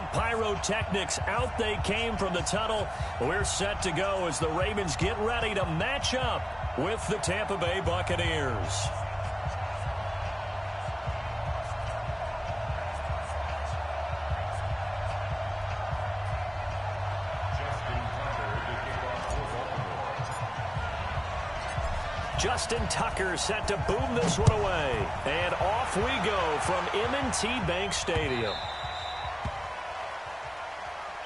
of pyrotechnics. Out they came from the tunnel. We're set to go as the Ravens get ready to match up with the Tampa Bay Buccaneers. Justin Tucker set to boom this one away. And off we go from M&T Bank Stadium.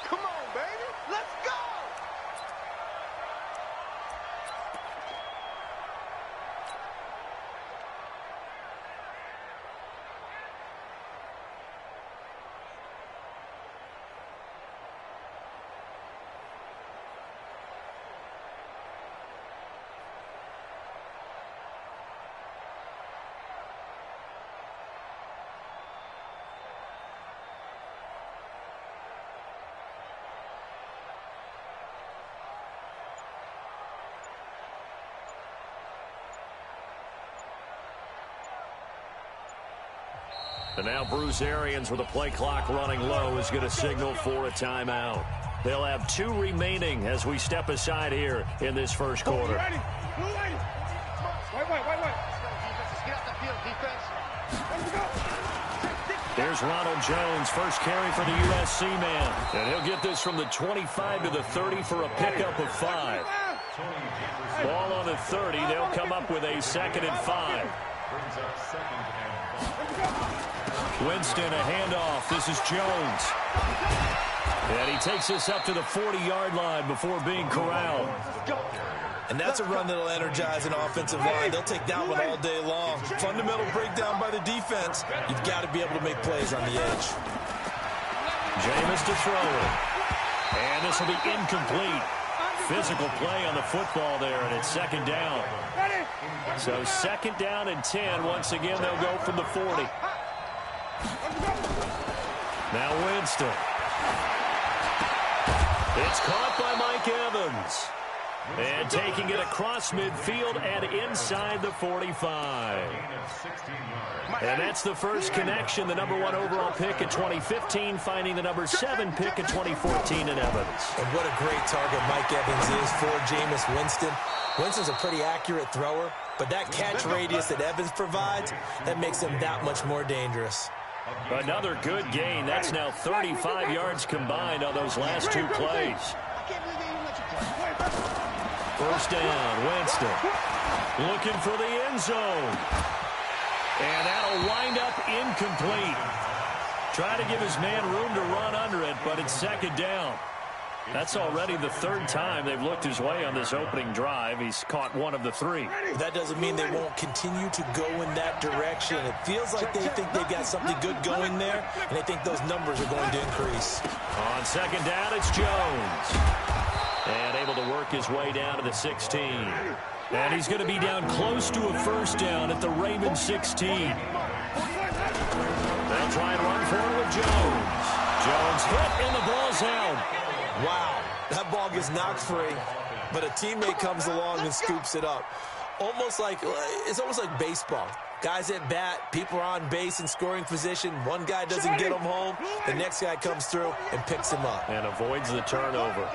Come on, baby. Let's go! And now Bruce Arians, with the play clock running low, is going to signal for a timeout. They'll have 2 remaining as we step aside here in this first quarter. Ready. Wait. Get out the field, defense. Let's go. There's Ronald Jones, first carry for the USC man. And he'll get this from the 25 to the 30 for a pickup of 5. Ball on the 30. They'll come up with a 2nd and 5. Winston, a handoff. This is Jones. And he takes this up to the 40-yard line before being corralled. And that's a run that'll energize an offensive line. They'll take that one all day long. Fundamental breakdown by the defense. You've got to be able to make plays on the edge. Jameis to throw it. And this will be incomplete. Physical play on the football there, and it's 2nd down. So 2nd down and 10. Once again, they'll go from the 40. Now Winston. It's caught by Mike Evans. And taking it across midfield and inside the 45. And that's the first connection. The number 1 overall pick in 2015, finding the number 7 pick in 2014 in Evans. And what a great target Mike Evans is for Jameis Winston. Winston's a pretty accurate thrower, but that catch radius that Evans provides, that makes him that much more dangerous. Another good gain. That's now 35 yards combined on those last 2 plays. First down, Winston. Looking for the end zone. And that'll wind up incomplete. Try to give his man room to run under it, but it's 2nd down. That's already the 3rd time they've looked his way on this opening drive. He's caught 1 of the 3. That doesn't mean they won't continue to go in that direction. It feels like they think they've got something good going there, and they think those numbers are going to increase. On 2nd down, it's Jones. And able to work his way down to the 16. And he's going to be down close to a 1st down at the Ravens 16. They'll try and run for it with Jones. Jones hit, and the ball's out. Wow, that ball gets knocked free, but a teammate comes along and scoops it up. It's almost like baseball. Guys at bat, people are on base in scoring position. One guy doesn't get him home. The next guy comes through and picks him up. And avoids the turnover.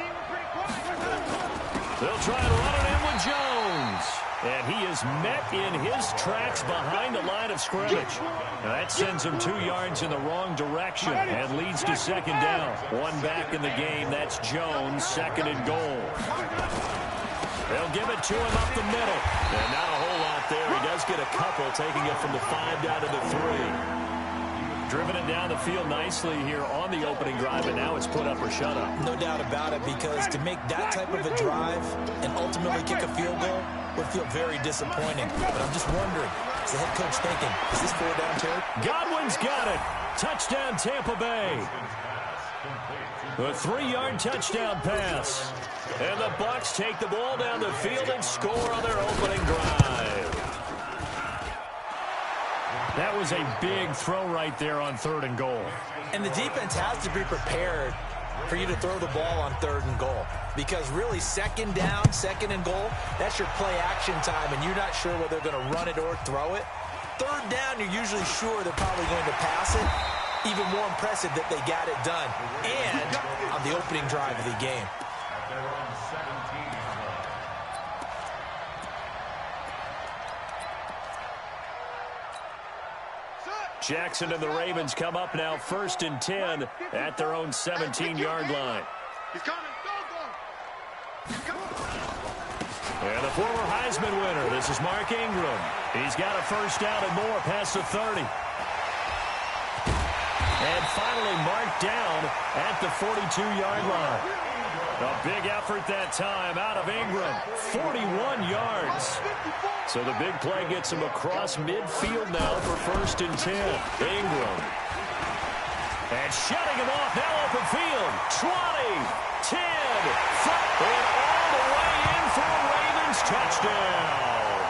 They'll try and run it in with Jones. And he is met in his tracks behind the line of scrimmage. Now that sends him 2 yards in the wrong direction and leads to 2nd down. 1 back in the game. That's Jones, 2nd and goal. They'll give it to him up the middle. And not a whole lot there. He does get a couple, taking it from the 5 down to the 3. Driven it down the field nicely here on the opening drive, and now it's put up or shut up. No doubt about it, because to make that type of a drive and ultimately kick a field goal would feel very disappointing. But I'm just wondering, is the head coach thinking, is this 4 down, Terry? Godwin's got it. Touchdown, Tampa Bay. A 3-yard touchdown pass. And the Bucs take the ball down the field and score on their opening drive. That was a big throw right there on 3rd and goal. And the defense has to be prepared for you to throw the ball on 3rd and goal. Because really, 2nd down, 2nd and goal, that's your play action time, and you're not sure whether they're going to run it or throw it. 3rd down, you're usually sure they're probably going to pass it. Even more impressive that they got it done. And on the opening drive of the game. Jackson and the Ravens come up now 1st and 10 at their own 17-yard line. He's coming. And the former Heisman winner, this is Mark Ingram. He's got a first down and more past the 30. And finally marked down at the 42-yard line. A big effort that time out of Ingram. 41 yards. So the big play gets him across midfield now for 1st and 10. Ingram. And shutting him off now open field. 20, 10, 5, and all the way in for a Ravens touchdown.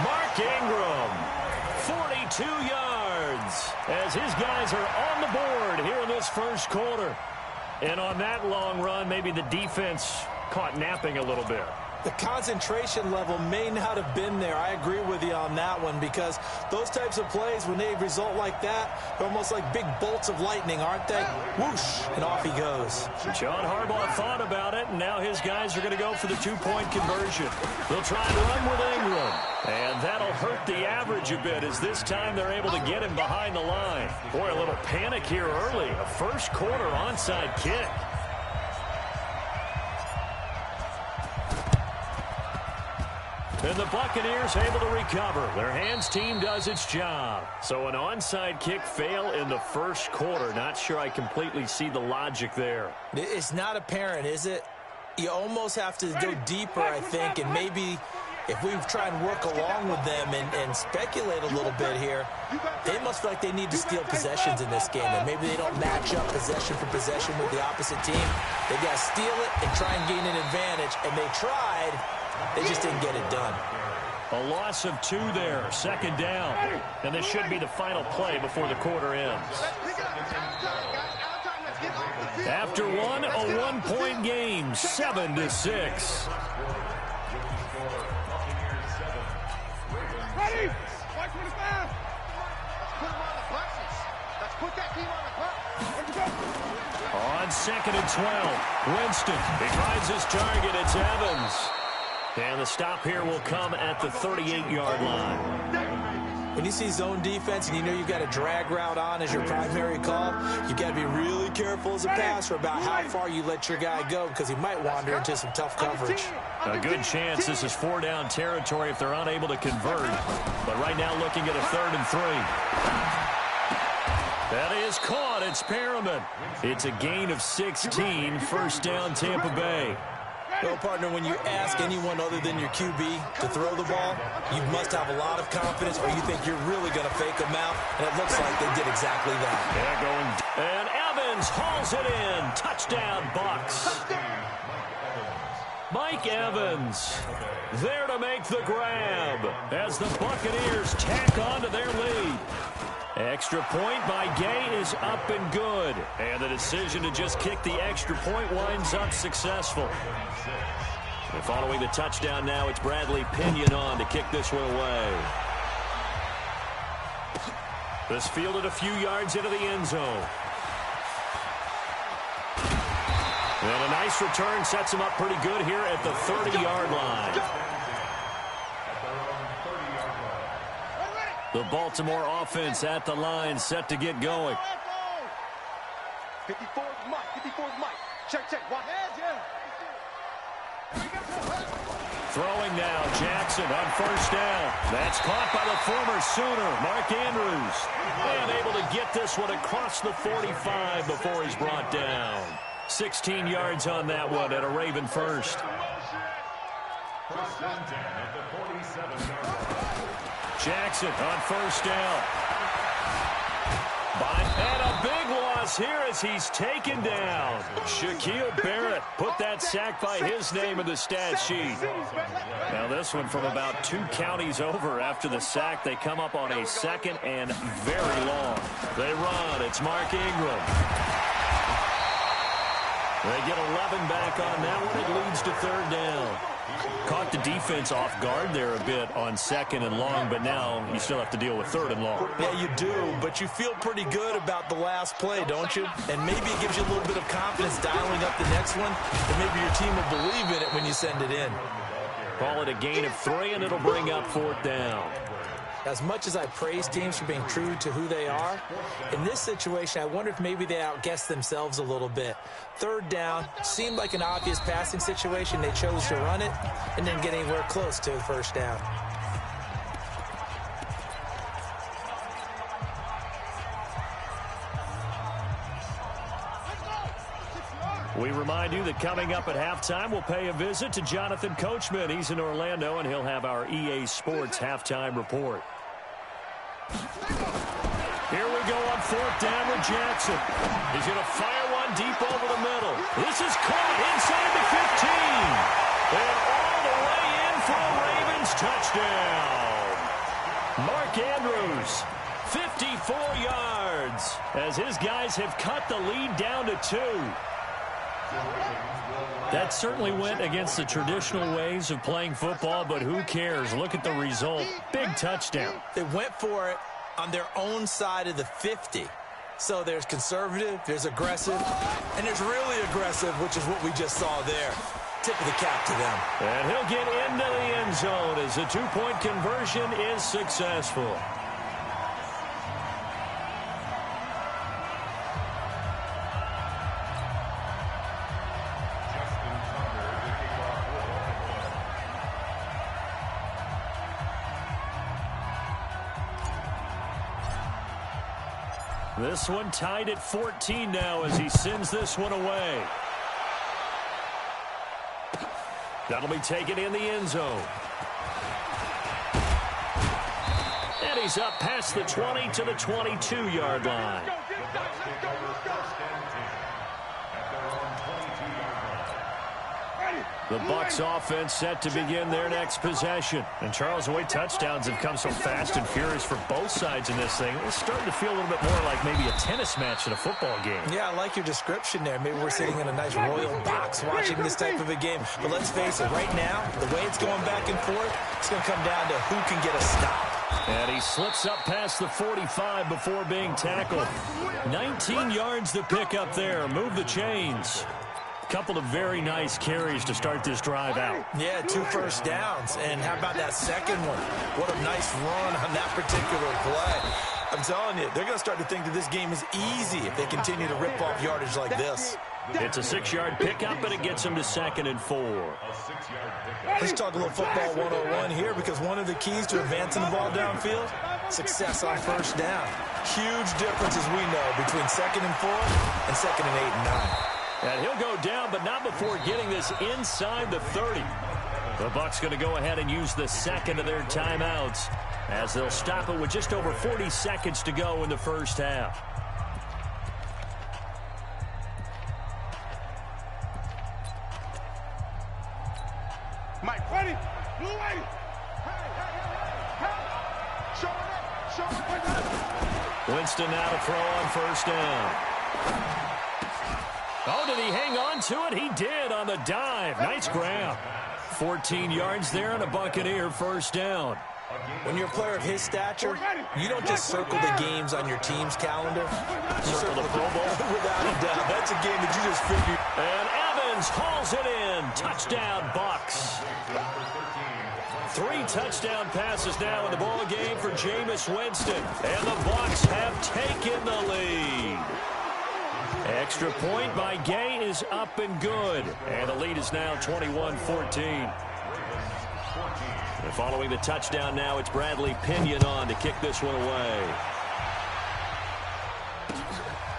Mark Ingram, 42 yards, as his guys are on the board here in this first quarter. And on that long run, maybe the defense caught napping a little bit. The concentration level may not have been there. I agree with you on that one, because those types of plays, when they result like that, they're almost like big bolts of lightning, aren't they? Whoosh, and off he goes. John Harbaugh thought about it, and now his guys are going to go for the two-point conversion. They'll try and run with Ingram, and that'll hurt the average a bit, as this time they're able to get him behind the line. Boy, a little panic here early. A first quarter onside kick. And the Buccaneers able to recover. Their hands team does its job. So an onside kick fail in the first quarter. Not sure I completely see the logic there. It's not apparent, is it? You almost have to go deeper, I think, and maybe if we try and work along with them and speculate a little bit here, they must feel like they need to steal possessions in this game, and maybe they don't match up possession for possession with the opposite team. They got to steal it and try and gain an advantage, and they tried. They just didn't get it done. A loss of 2 there, 2nd down. And this should be the final play before the quarter ends. After one, a 1-point game, 7-6. Ready? 525. Let's put him on the buses. Let's put that team on the bus. On 2nd and 12, Winston. He finds his target. It's Evans. And the stop here will come at the 38-yard line. When you see zone defense and you know you've got a drag route on as your primary call, you've got to be really careful as a passer about how far you let your guy go, because he might wander into some tough coverage. A good chance this is 4-down territory if they're unable to convert. But right now looking at a 3rd and 3. That is caught. It's Perriman. It's a gain of 16. First down, Tampa Bay. Well, partner, when you ask anyone other than your QB to throw the ball, you must have a lot of confidence, or you think you're really going to fake them out, and it looks like they did exactly that. And Evans hauls it in. Touchdown, Bucs. Mike Evans there to make the grab as the Buccaneers tack on to their lead. Extra point by Gay is up and good. And the decision to just kick the extra point winds up successful. And following the touchdown now, it's Bradley Pinion on to kick this one away. This fielded a few yards into the end zone. And a nice return sets him up pretty good here at the 30-yard line. The Baltimore offense at the line, set to get going. 54 Mike, 54 Mike. Check. What? Throwing now, Jackson on first down. That's caught by the former Sooner, Mark Andrews. And able to get this one across the 45 before he's brought down. 16 yards on that one and a Raven first. Jackson on first down. And a big loss here as he's taken down. Shaquille Barrett put that sack by his name in the stat sheet. Now this one from about 2 counties over after the sack. They come up on a 2nd and very long. They run. It's Mark Ingram. They get 11 back on that one. It leads to 3rd down. Caught the defense off guard there a bit on 2nd and long, but now you still have to deal with 3rd and long. Yeah, you do, but you feel pretty good about the last play, don't you? And maybe it gives you a little bit of confidence dialing up the next one, and maybe your team will believe in it when you send it in. Call it a gain of 3, and it'll bring up 4th down. As much as I praise teams for being true to who they are, in this situation, I wonder if maybe they outguessed themselves a little bit. 3rd down seemed like an obvious passing situation. They chose to run it and didn't get anywhere close to the 1st down. We remind you that coming up at halftime, we'll pay a visit to Jonathan Coachman. He's in Orlando, and he'll have our EA Sports halftime report. Here we go on 4th down with Jackson. He's going to fire one deep over the middle. This is caught inside the 15. And all the way in for a Ravens touchdown. Mark Andrews, 54 yards, as his guys have cut the lead down to 2. That certainly went against the traditional ways of playing football, but who cares? Look at the result. Big touchdown. They went for it on their own side of the 50. So there's conservative, there's aggressive, and there's really aggressive, which is what we just saw there. Tip of the cap to them. And he'll get into the end zone as the 2-point conversion is successful. This one tied at 14 now as he sends this one away. That'll be taken in the end zone. And he's up past the 20 to the 22-yard line. The Bucs offense set to begin their next possession. And Charles, the way touchdowns have come so fast and furious for both sides in this thing, it's starting to feel a little bit more like maybe a tennis match in a football game. Yeah, I like your description there. Maybe we're sitting in a nice royal box watching this type of a game. But let's face it, right now, the way it's going back and forth, it's going to come down to who can get a stop. And he slips up past the 45 before being tackled. 19 yards to pick up there. Move the chains. Couple of very nice carries to start this drive out. Yeah, 2 first downs. And how about that second one? What a nice run on that particular play. I'm telling you, they're going to start to think that this game is easy if they continue to rip off yardage like this. It's a 6-yard pickup, and it gets him to 2nd and 4. Let's talk a little football 101 here, because one of the keys to advancing the ball downfield, success on first down. Huge difference, as we know, between 2nd and 4 and 2nd and 8 and 9. And he'll go down, but not before getting this inside the 30. The Bucs going to go ahead and use the second of their timeouts as they'll stop it with just over 40 seconds to go in the first half. Mike, ready? Blue lady. Show it. Winston now to throw on first down. Oh, did he hang on to it? He did on the dive. Nice grab. 14 yards there and a Buccaneer first down. When you're a player of his stature, you don't just circle the games on your team's calendar. You circle the Pro Bowl. Without a doubt. That's a game that you just figured. And Evans hauls it in. Touchdown, Bucs. 3 touchdown passes now in the ball game for Jameis Winston. And the Bucs have taken the lead. Extra point by Gay is up and good. And the lead is now 21-14. And following the touchdown now, it's Bradley Pinion on to kick this one away.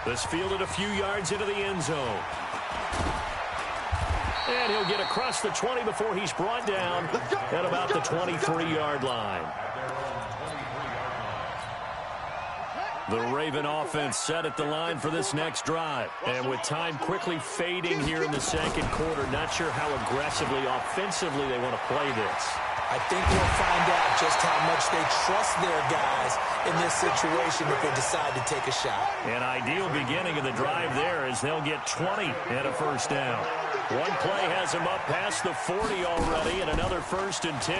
This fielded a few yards into the end zone. And he'll get across the 20 before he's brought down at about the 23-yard line. The Raven offense set at the line for this next drive. And with time quickly fading here in the second quarter, not sure how aggressively, offensively they want to play this. I think we'll find out just how much they trust their guys in this situation if they decide to take a shot. An ideal beginning of the drive there as they'll get 20 and a first down. One play has him up past the 40 already, and another 1st and 10.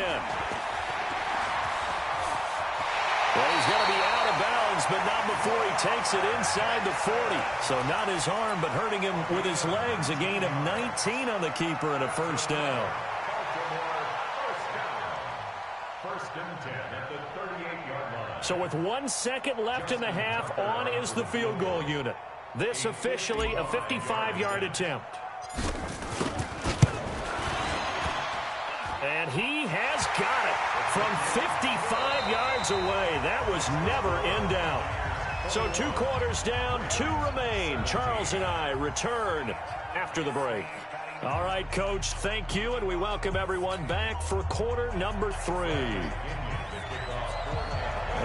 Well, he's going to be out of bounds, but not before he takes it inside the 40. So not his arm, but hurting him with his legs. A gain of 19 on the keeper and a 1st down. First and 10 at the 38-yard line. So with 1 second left in the half, on is the field goal unit. This officially a 55-yard attempt. And he has got it from 55 yards away. That was never in doubt. So 2 quarters down, 2 remain. Charles and I return after the break. All right, Coach, thank you, and we welcome everyone back for quarter number 3.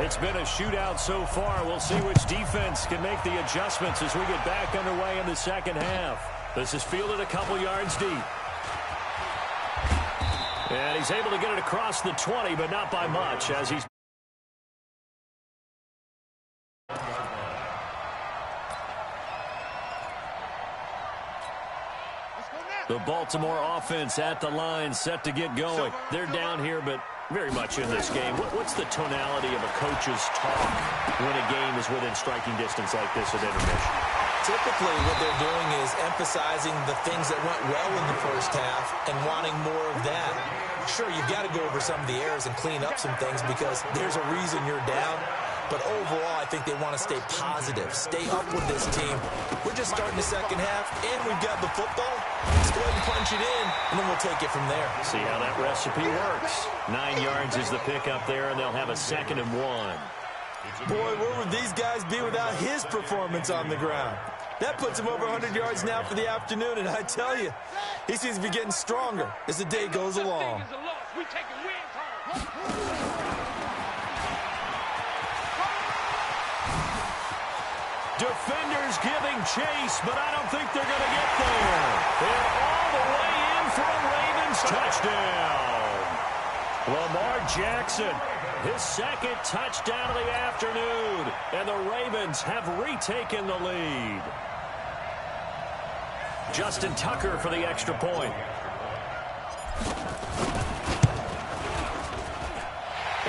It's been a shootout so far. We'll see which defense can make the adjustments as we get back underway in the second half. This is fielded a couple yards deep. And he's able to get it across the 20, but not by much as he's... The Baltimore offense at the line, set to get going. They're down here, but very much in this game. What's the tonality of a coach's talk when a game is within striking distance like this at intermission? Typically, what they're doing is emphasizing the things that went well in the first half and wanting more of that. Sure, you've got to go over some of the errors and clean up some things because there's a reason you're down. But overall, I think they want to stay positive, stay up with this team. We're just starting the second half, and we've got the football. Let's go ahead and punch it in, and then we'll take it from there. See how that recipe works. 9 yards is the pickup there, and they'll have a 2nd and 1. Boy, where would these guys be without his performance on the ground? That puts him over 100 yards now for the afternoon, and I tell you, he seems to be getting stronger as the day goes along. Defenders giving chase, but I don't think they're going to get there. And all the way in for a Ravens touchdown. Lamar Jackson, his 2nd touchdown of the afternoon. And the Ravens have retaken the lead. Justin Tucker for the extra point.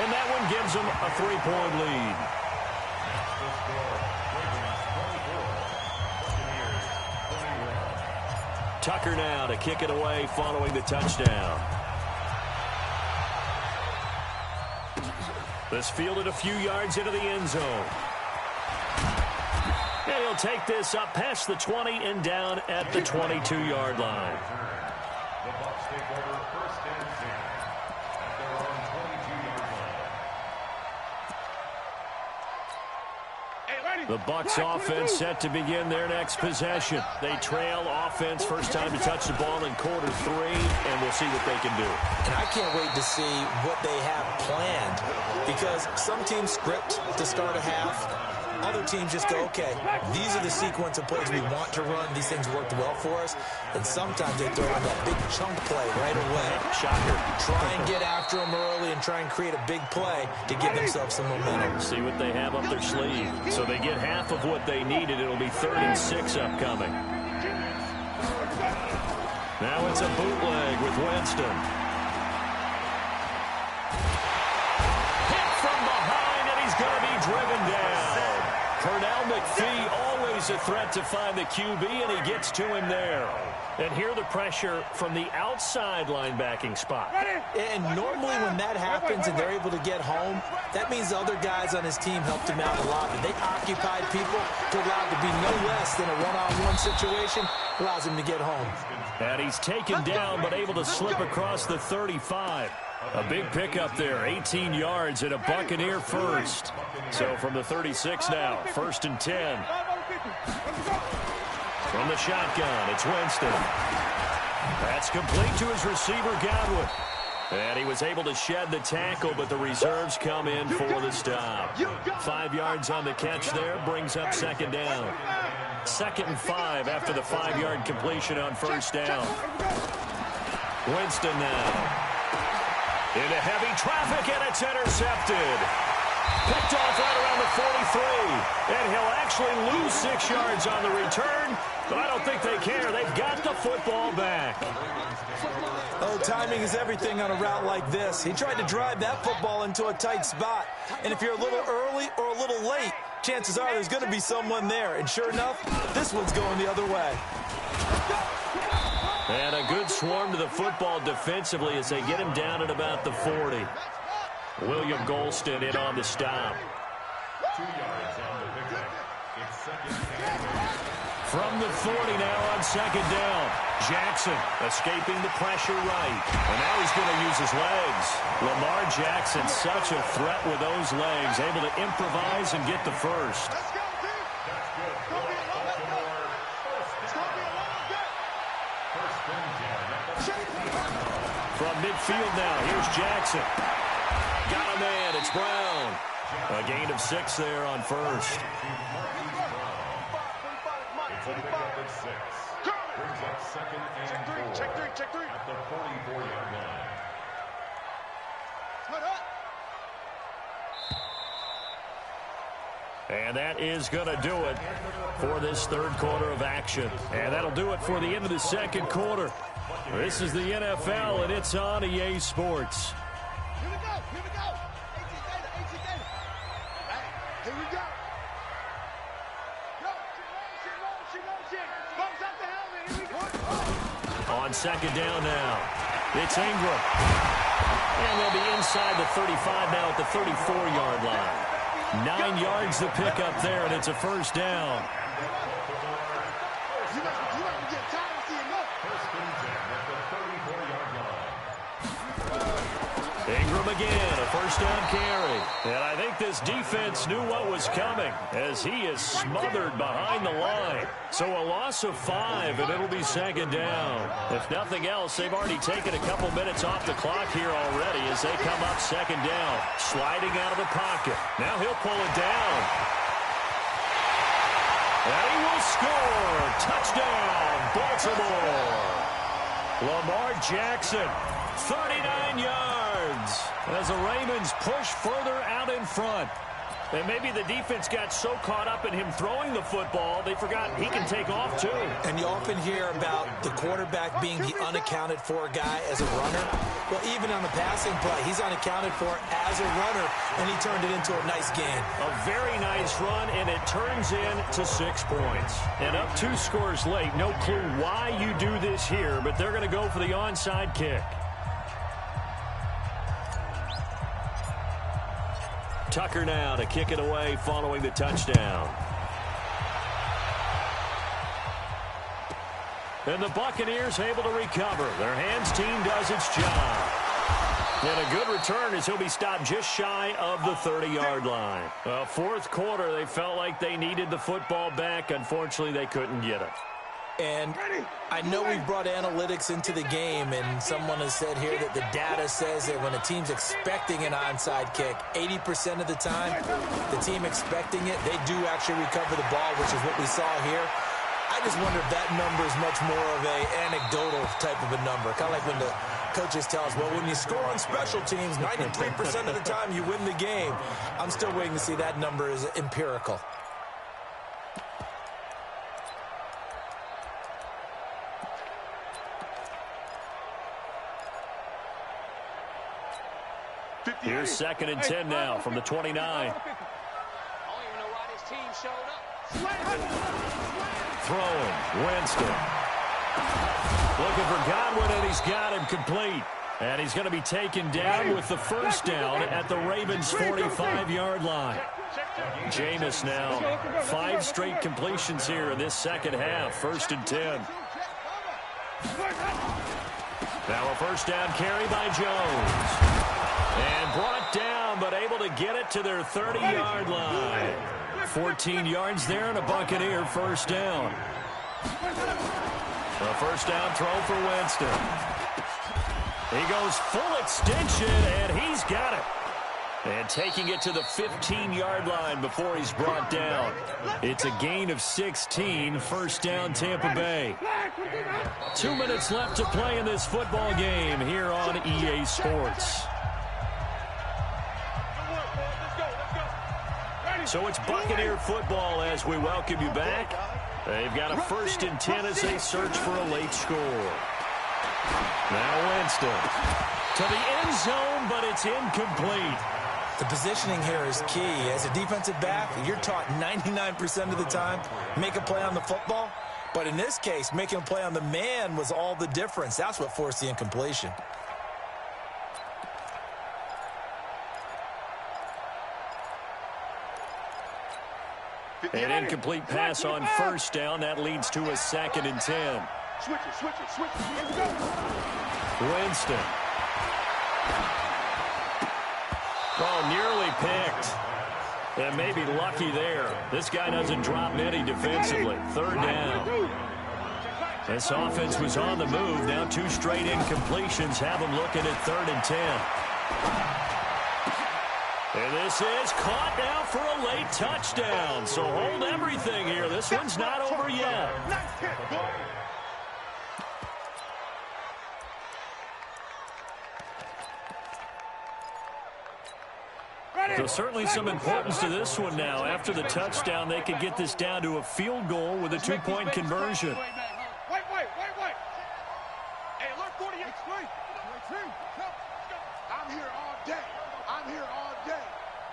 And that one gives them a 3-point lead. Tucker now to kick it away following the touchdown. This fielded a few yards into the end zone. And he'll take this up past the 20 and down at the 22-yard line. The Bucs take over 1st and 10 at their own 22-yard line. The Bucs offense set to begin their next possession. They trail offense, first time to touch the ball in quarter 3, and we'll see what they can do. And I can't wait to see what they have planned because some teams script to start a half. Other teams just go, okay, these are the sequence of plays we want to run. These things worked well for us. And sometimes they throw in that big chunk play right away. Shocker. Try and get after them early and try and create a big play to give themselves some momentum. See what they have up their sleeve. So they get half of what they needed. It'll be 3rd and 6 upcoming. Now it's a bootleg with Winston. Hit from behind, and he's going to be driven down. Pernell McPhee, always a threat to find the QB, and he gets to him there. And here the pressure from the outside linebacking spot. And normally when that happens and they're able to get home, that means the other guys on his team helped him out a lot. And they occupied people to allow it to be no less than a one-on-one situation, allows him to get home. And he's taken down but able to slip across the 35. A big pickup there, 18 yards and a Buccaneer first. So from the 36 now, 1st and 10. From the shotgun, it's Winston. That's complete to his receiver, Godwin. And he was able to shed the tackle, but the reserves come in for the stop. 5 yards on the catch there, brings up 2nd down. 2nd and 5 after the 5-yard completion on 1st down. Winston now. Into heavy traffic, and it's intercepted. Picked off right around the 43. And he'll actually lose 6 yards on the return, but I don't think they care. They've they've got the football back. Oh, timing is everything on a route like this. He tried to drive that football into a tight spot. And if you're a little early or a little late, chances are there's going to be someone there. And sure enough, this one's going the other way. And a good swarm to the football defensively as they get him down at about the 40. William Golston in on the stop. 2 yards on the pickup. It's second down. From the 40 now on second down. Jackson escaping the pressure right. And now he's going to use his legs. Lamar Jackson, such a threat with those legs, able to improvise and get the first. Let's go, team. That's good. It's going to be a long day. First and 10. From midfield now, here's Jackson. Got a man, it's Brown. A gain of 6 there on first. It's a pickup at 6. Brings up second and 4. Check three. At the 44-yard line. And that is going to do it for this third quarter of action. And that'll do it for the end of the second quarter. This is the NFL, and it's on EA Sports. Here we go. 18 data. Hey, here we go. Bumps up the helmet. Here we go. On second down now, it's Ingram. And they'll be inside the 35 now at the 34-yard line. 9 yards to pick up there, and it's a first down. You might get tired of seeing that. First and 10 at the 34-yard line. Ingram again, a first down carry. And I think this defense knew what was coming as he is smothered behind the line. So a loss of 5, and it'll be second down. If nothing else, they've already taken a couple minutes off the clock here already as they come up second down. Sliding out of the pocket. Now he'll pull it down. And he will score. Touchdown, Baltimore. Lamar Jackson, 39 yards. As the Ravens push further out in front. And maybe the defense got so caught up in him throwing the football, they forgot he can take off too. And you often hear about the quarterback being the unaccounted for guy as a runner. Well, even on the passing play, he's unaccounted for as a runner, and he turned it into a nice gain. A very nice run, and it turns into 6 points. And up 2 scores late. No clue why you do this here, but they're going to go for the onside kick. Tucker now to kick it away following the touchdown. And the Buccaneers able to recover. Their hands team does its job. And a good return as he'll be stopped just shy of the 30-yard line. Fourth quarter, they felt like they needed the football back. Unfortunately, they couldn't get it. And I know we've brought analytics into the game, and someone has said here that the data says that when a team's expecting an onside kick, 80% of the time, the team expecting it, they do actually recover the ball, which is what we saw here. I just wonder if that number is much more of an anecdotal type of a number. Kind of like when the coaches tell us, well, when you score on special teams, 93% of the time you win the game. I'm still waiting to see that number is empirical. Here's second and 10 now from the 29. I don't even know why this team showed up. Throwing, Winston. Looking for Godwin, and he's got him complete. And he's going to be taken down with the first down at the Ravens' 45-yard line. Jameis now, 5 straight completions here in this second half, first and 10. Now a first down carry by Jones. And brought down, but able to get it to their 30-yard line. 14 yards there and a Buccaneer first down. A first down throw for Winston. He goes full extension, and he's got it. And taking it to the 15-yard line before he's brought down. It's a gain of 16, first down Tampa Bay. 2 minutes left to play in this football game here on EA Sports. So it's Buccaneer football as we welcome you back. They've got a 1st and 10 as they search for a late score. Now Winston to the end zone, but it's incomplete. The positioning here is key. As a defensive back, you're taught 99% of the time, make a play on the football. But in this case, making a play on the man was all the difference. That's what forced the incompletion. An incomplete pass on 1st down. That leads to a 2nd and 10. Switch it. Here we go. Winston. Oh, nearly picked. And maybe lucky there. This guy doesn't drop many defensively. 3rd down. This offense was on the move. Now 2 straight incompletions have them looking at 3rd and 10. And this is caught now for a late touchdown. So hold everything here. This one's not over yet. So certainly some importance to this one now. After the touchdown, they could get this down to a field goal with a 2-point conversion. Wait. Hey, alert 48. I'm here all day.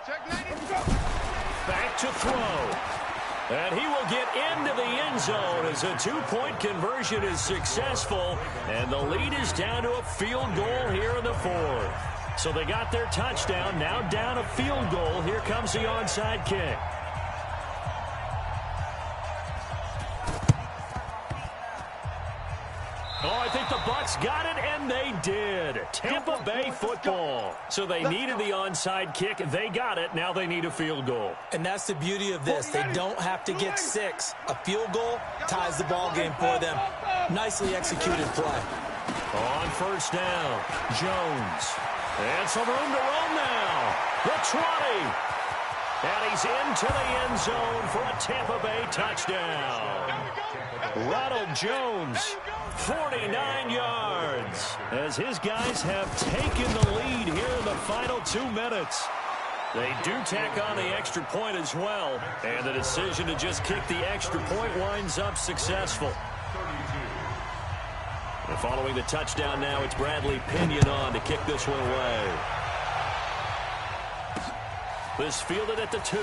Check 90. Back to throw. And he will get into the end zone as a 2-point conversion is successful. And the lead is down to a field goal here in the 4th. So they got their touchdown, now down a field goal. Here comes the onside kick. Oh, I think the Bucs got it, and they did. Tampa Bay football. So they needed the onside kick. They got it. Now they need a field goal. And that's the beauty of this. They don't have to get 6. A field goal ties the ball game for them. Nicely executed play. On 1st down, Jones. And some room to roam now. The 20. And he's into the end zone for a Tampa Bay touchdown. Ronald Jones, 49 yards, as his guys have taken the lead here in the final 2 minutes. They do tack on the extra point as well. And the decision to just kick the extra point winds up successful. And following the touchdown now, it's Bradley Pinion on to kick this one away. This fielded at the 2.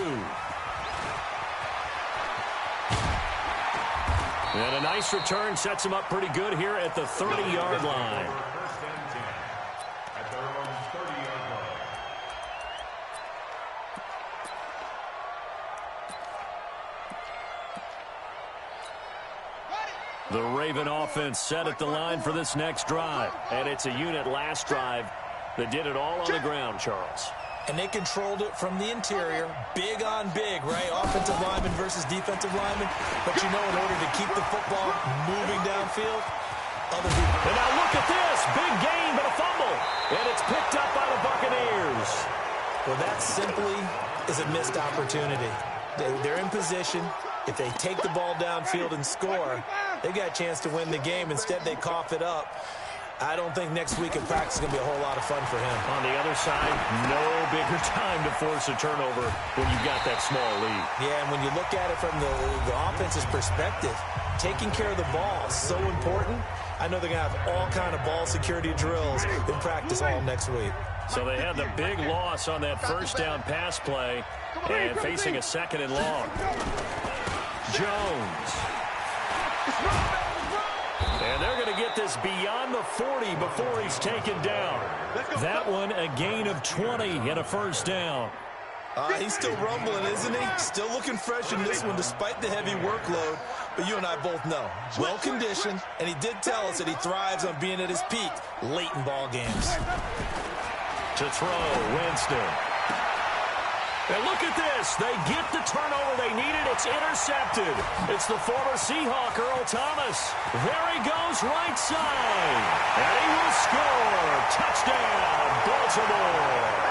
And a nice return sets him up pretty good here at the 30-yard line. The Raven offense set at the line for this next drive. And it's a unit last drive that did it all on the ground, Charles. And they controlled it from the interior. Big on big, right? Offensive lineman versus defensive lineman. But you know, in order to keep the football moving downfield, other people. And now look at this. Big gain, but a fumble. And it's picked up by the Buccaneers. Well, that simply is a missed opportunity. They're in position. If they take the ball downfield and score, they got a chance to win the game. Instead, they cough it up. I don't think next week in practice is going to be a whole lot of fun for him. On the other side, no bigger time to force a turnover when you've got that small lead. Yeah, and when you look at it from the offense's perspective, taking care of the ball is so important. I know they're going to have all kind of ball security drills in practice all next week. So they had the big loss on that 1st down pass play and facing a 2nd and long. Jones. And they're going to get this beyond the 40 before he's taken down. That one, a gain of 20 and a 1st down. He's still rumbling, isn't he? Still looking fresh in this one despite the heavy workload. But you and I both know, well-conditioned, and he did tell us that he thrives on being at his peak late in ball games. To throw, Winston. And look at this. They get the turnover they needed. It's intercepted. It's the former Seahawk, Earl Thomas. There he goes, right side. And he will score. Touchdown, Baltimore.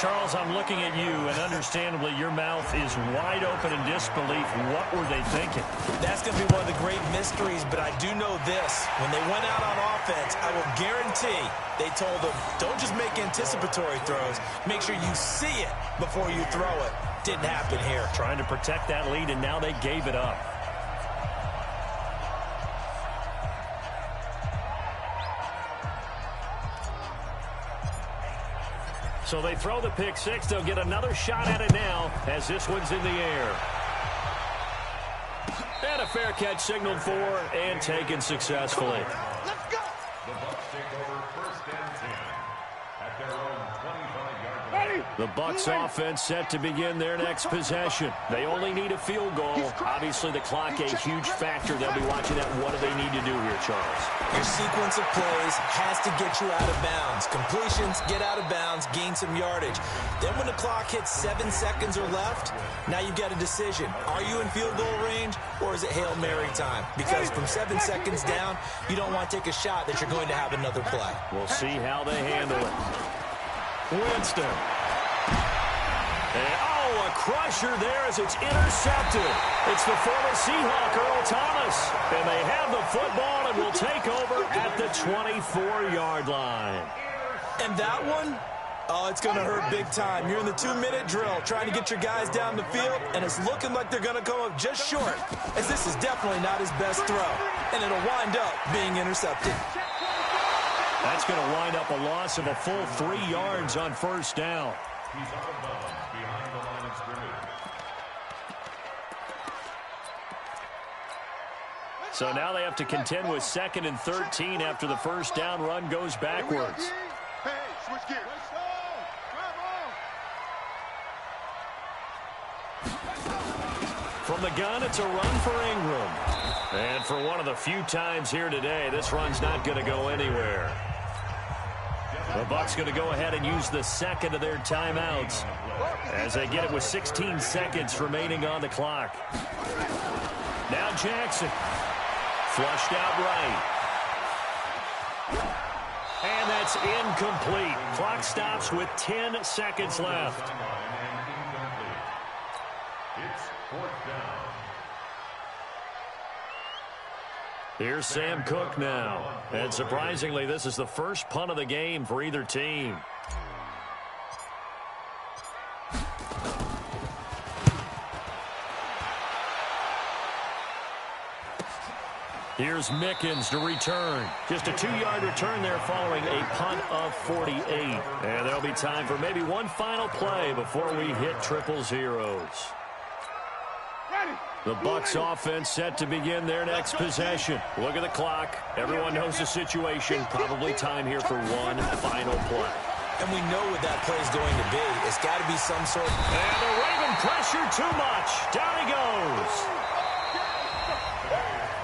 Charles, I'm looking at you, and understandably, your mouth is wide open in disbelief. What were they thinking? That's going to be one of the great mysteries, but I do know this. When they went out on offense, I will guarantee they told them, don't just make anticipatory throws. Make sure you see it before you throw it. Didn't happen here. Trying to protect that lead, and now they gave it up. So they throw the pick six. They'll get another shot at it now as this one's in the air. And a fair catch signaled for and taken successfully. Let's go. The Bucs take over 1st and 10 at their own 25-yard line. Ready? The Bucs offense set to begin their next possession. They only need a field goal. Obviously, the clock a huge factor. They'll be watching that. What do they need to do here, Charles? Your sequence of plays has to get you out of bounds. Completions, get out of bounds, gain some yardage. Then when the clock hits 7 seconds or left, now you've got a decision. Are you in field goal range, or is it Hail Mary time? Because from 7 seconds down, you don't want to take a shot that you're going to have another play. We'll see how they handle it. Winston. And, a crusher there as it's intercepted. It's the former Seahawk, Earl Thomas. And they have the football and will take over at the 24-yard line. And that one, it's going to hurt big time. You're in the 2-minute drill trying to get your guys down the field, and it's looking like they're going to come up just short, as this is definitely not his best throw. And it'll wind up being intercepted. That's going to wind up a loss of a full 3 yards on first down. He's out of bounds behind the line of scrimmage. So now they have to contend with 2nd and 13 after the first down run goes backwards. Hey, switch gears. From the gun, it's a run for Ingram. And for one of the few times here today, this run's not going to go anywhere. The Bucs going to go ahead and use the second of their timeouts as they get it with 16 seconds remaining on the clock. Now Jackson. Flushed out right. And that's incomplete. Clock stops with 10 seconds left. It's 4th down. Here's Sam Cook now. And surprisingly, this is the first punt of the game for either team. Here's Mickens to return. Just a 2-yard return there following a punt of 48. And there'll be time for maybe one final play before we hit triple zeros. The Bucs offense set to begin their next possession. Look at the clock. Everyone knows the situation. Probably time here for one final play. And we know what that play is going to be. It's got to be some sort of... And the Raven pressure too much. Down he goes.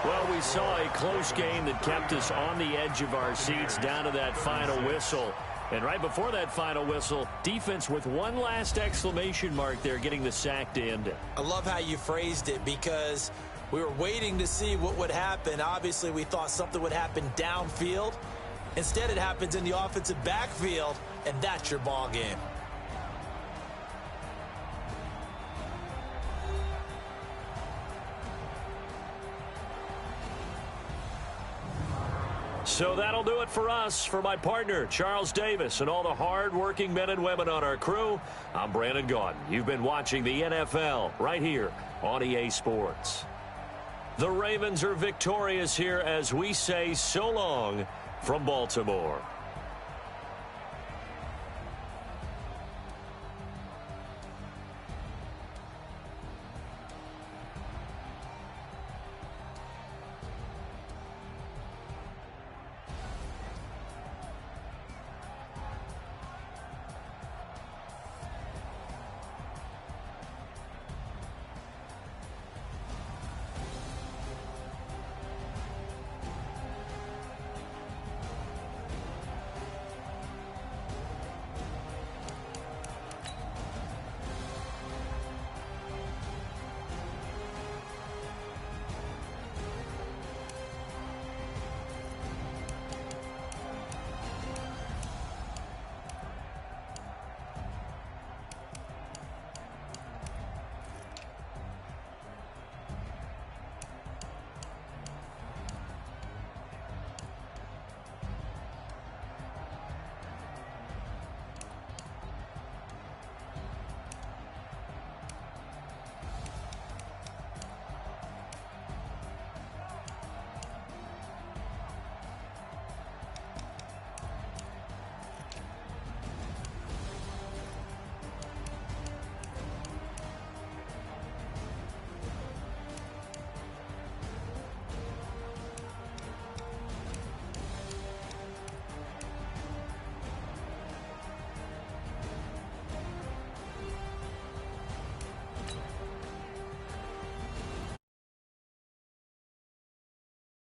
Well, we saw a close game that kept us on the edge of our seats down to that final whistle. And right before that final whistle, defense with one last exclamation mark there, getting the sack to end it. I love how you phrased it, because we were waiting to see what would happen. Obviously, we thought something would happen downfield. Instead, it happens in the offensive backfield, and that's your ball game. So that'll do it for us. For my partner, Charles Davis, and all the hard-working men and women on our crew, I'm Brandon Gaudin. You've been watching the NFL right here on EA Sports. The Ravens are victorious here as we say so long from Baltimore.